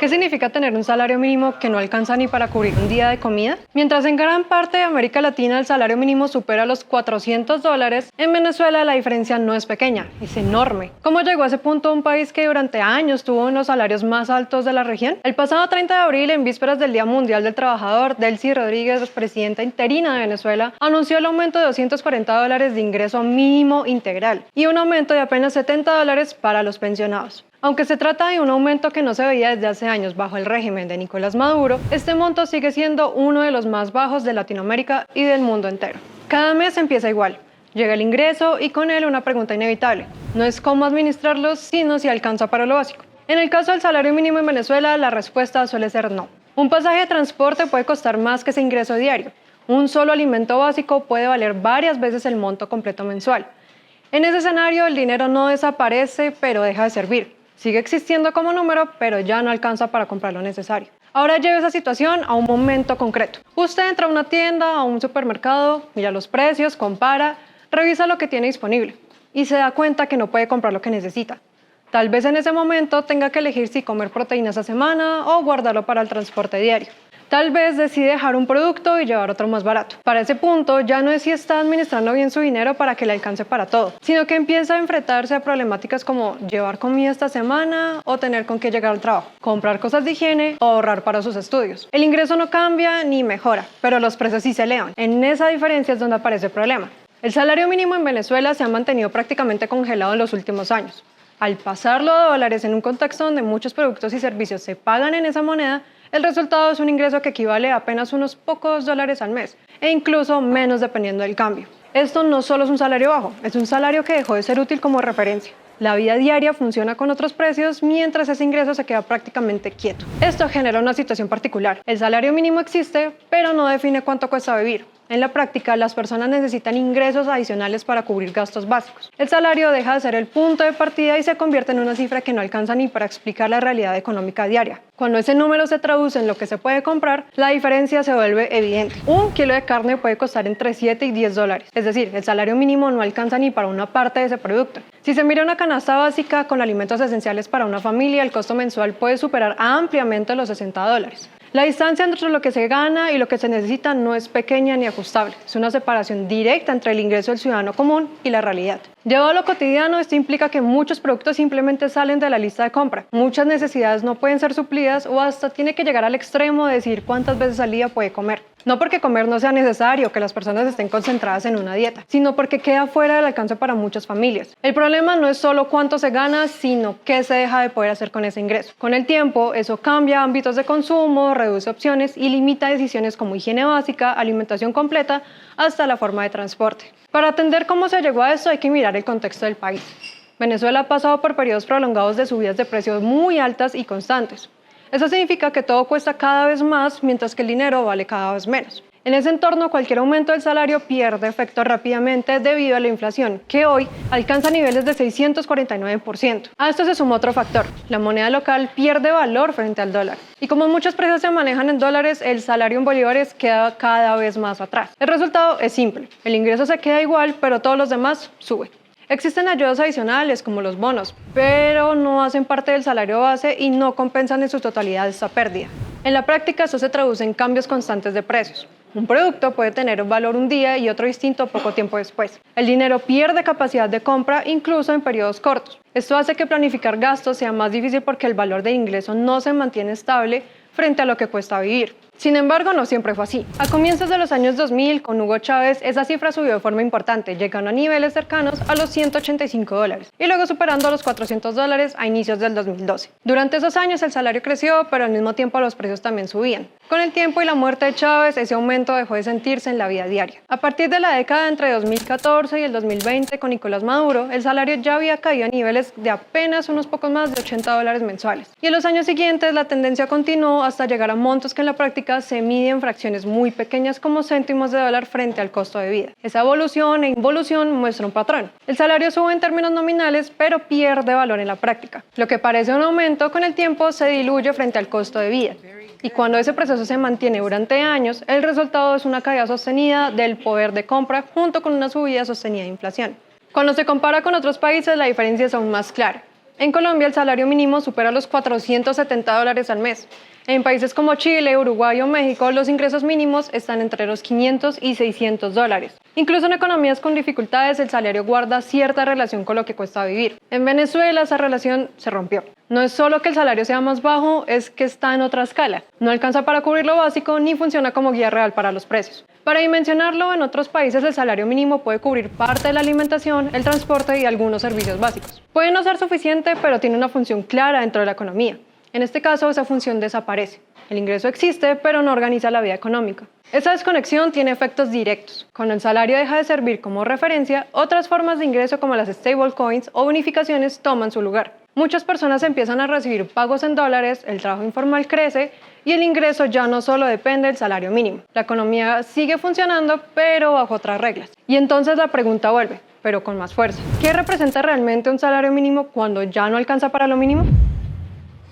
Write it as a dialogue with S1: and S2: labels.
S1: ¿Qué significa tener un salario mínimo que no alcanza ni para cubrir un día de comida? Mientras en gran parte de América Latina el salario mínimo supera los $400, en Venezuela la diferencia no es pequeña, es enorme. ¿Cómo llegó a ese punto un país que durante años tuvo uno de los salarios más altos de la región? El pasado 30 de abril, en vísperas del Día Mundial del Trabajador, Delcy Rodríguez, presidenta interina de Venezuela, anunció el aumento de $240 de ingreso mínimo integral y un aumento de apenas $70 para los pensionados. Aunque se trata de un aumento que no se veía desde hace años bajo el régimen de Nicolás Maduro, este monto sigue siendo uno de los más bajos de Latinoamérica y del mundo entero. Cada mes empieza igual. Llega el ingreso y con él una pregunta inevitable. No es cómo administrarlo, sino si alcanza para lo básico. En el caso del salario mínimo en Venezuela, la respuesta suele ser no. Un pasaje de transporte puede costar más que ese ingreso diario. Un solo alimento básico puede valer varias veces el monto completo mensual. En ese escenario, el dinero no desaparece, pero deja de servir. Sigue existiendo como número, pero ya no alcanza para comprar lo necesario. Ahora lleve esa situación a un momento concreto. Usted entra a una tienda, a un supermercado, mira los precios, compara, revisa lo que tiene disponible y se da cuenta que no puede comprar lo que necesita. Tal vez en ese momento tenga que elegir si comer proteínas a semana o guardarlo para el transporte diario. Tal vez decide dejar un producto y llevar otro más barato. Para ese punto ya no es si está administrando bien su dinero para que le alcance para todo, sino que empieza a enfrentarse a problemáticas como llevar comida esta semana o tener con qué llegar al trabajo, comprar cosas de higiene o ahorrar para sus estudios. El ingreso no cambia ni mejora, pero los precios sí se elevan. En esa diferencia es donde aparece el problema. El salario mínimo en Venezuela se ha mantenido prácticamente congelado en los últimos años. Al pasarlo a dólares en un contexto donde muchos productos y servicios se pagan en esa moneda, el resultado es un ingreso que equivale a apenas unos pocos dólares al mes, e incluso menos dependiendo del cambio. Esto no solo es un salario bajo, es un salario que dejó de ser útil como referencia. La vida diaria funciona con otros precios mientras ese ingreso se queda prácticamente quieto. Esto genera una situación particular. El salario mínimo existe, pero no define cuánto cuesta vivir. En la práctica, las personas necesitan ingresos adicionales para cubrir gastos básicos. El salario deja de ser el punto de partida y se convierte en una cifra que no alcanza ni para explicar la realidad económica diaria. Cuando ese número se traduce en lo que se puede comprar, la diferencia se vuelve evidente. Un kilo de carne puede costar entre $7 y $10. Es decir, el salario mínimo no alcanza ni para una parte de ese producto. Si se mira una canasta básica con alimentos esenciales para una familia, el costo mensual puede superar ampliamente los $60. La distancia entre lo que se gana y lo que se necesita no es pequeña ni ajustable. Es una separación directa entre el ingreso del ciudadano común y la realidad. Llevado a lo cotidiano, esto implica que muchos productos simplemente salen de la lista de compra. Muchas necesidades no pueden ser suplidas o hasta tiene que llegar al extremo de decir cuántas veces al día puede comer. No porque comer no sea necesario, que las personas estén concentradas en una dieta, sino porque queda fuera del alcance para muchas familias. El problema no es solo cuánto se gana, sino qué se deja de poder hacer con ese ingreso. Con el tiempo, eso cambia ámbitos de consumo, reduce opciones y limita decisiones como higiene básica, alimentación completa, hasta la forma de transporte. Para atender cómo se llegó a esto hay que mirar el contexto del país. Venezuela ha pasado por periodos prolongados de subidas de precios muy altas y constantes. Eso significa que todo cuesta cada vez más, mientras que el dinero vale cada vez menos. En ese entorno, cualquier aumento del salario pierde efecto rápidamente debido a la inflación, que hoy alcanza niveles de 649%. A esto se suma otro factor: la moneda local pierde valor frente al dólar. Y como muchos precios se manejan en dólares, el salario en bolívares queda cada vez más atrás. El resultado es simple: el ingreso se queda igual, pero todos los demás suben. Existen ayudas adicionales como los bonos, pero no hacen parte del salario base y no compensan en su totalidad esta pérdida. En la práctica, eso se traduce en cambios constantes de precios. Un producto puede tener un valor un día y otro distinto poco tiempo después. El dinero pierde capacidad de compra incluso en periodos cortos. Esto hace que planificar gastos sea más difícil porque el valor del ingreso no se mantiene estable frente a lo que cuesta vivir. Sin embargo, no siempre fue así. A comienzos de los años 2000, con Hugo Chávez, esa cifra subió de forma importante, llegando a niveles cercanos a los $185 y luego superando los $400 a inicios del 2012. Durante esos años el salario creció, pero al mismo tiempo los precios también subían. Con el tiempo y la muerte de Chávez, ese aumento dejó de sentirse en la vida diaria. A partir de la década entre 2014 y el 2020, con Nicolás Maduro, el salario ya había caído a niveles de apenas unos pocos más de $80 mensuales. Y en los años siguientes la tendencia continuó hasta llegar a montos que en la práctica se mide en fracciones muy pequeñas como céntimos de dólar frente al costo de vida. Esa evolución e involución muestra un patrón. El salario sube en términos nominales, pero pierde valor en la práctica. Lo que parece un aumento con el tiempo se diluye frente al costo de vida. Y cuando ese proceso se mantiene durante años, el resultado es una caída sostenida del poder de compra junto con una subida sostenida de inflación. Cuando se compara con otros países, la diferencia es aún más clara. En Colombia, el salario mínimo supera los $470 al mes. En países como Chile, Uruguay o México, los ingresos mínimos están entre los $500 y $600. Incluso en economías con dificultades, el salario guarda cierta relación con lo que cuesta vivir. En Venezuela, esa relación se rompió. No es solo que el salario sea más bajo, es que está en otra escala. No alcanza para cubrir lo básico ni funciona como guía real para los precios. Para dimensionarlo, en otros países el salario mínimo puede cubrir parte de la alimentación, el transporte y algunos servicios básicos. Puede no ser suficiente, pero tiene una función clara dentro de la economía. En este caso, esa función desaparece. El ingreso existe, pero no organiza la vida económica. Esa desconexión tiene efectos directos. Cuando el salario deja de servir como referencia, otras formas de ingreso como las stablecoins o bonificaciones toman su lugar. Muchas personas empiezan a recibir pagos en dólares, el trabajo informal crece y el ingreso ya no solo depende del salario mínimo. La economía sigue funcionando, pero bajo otras reglas. Y entonces la pregunta vuelve, pero con más fuerza. ¿Qué representa realmente un salario mínimo cuando ya no alcanza para lo mínimo?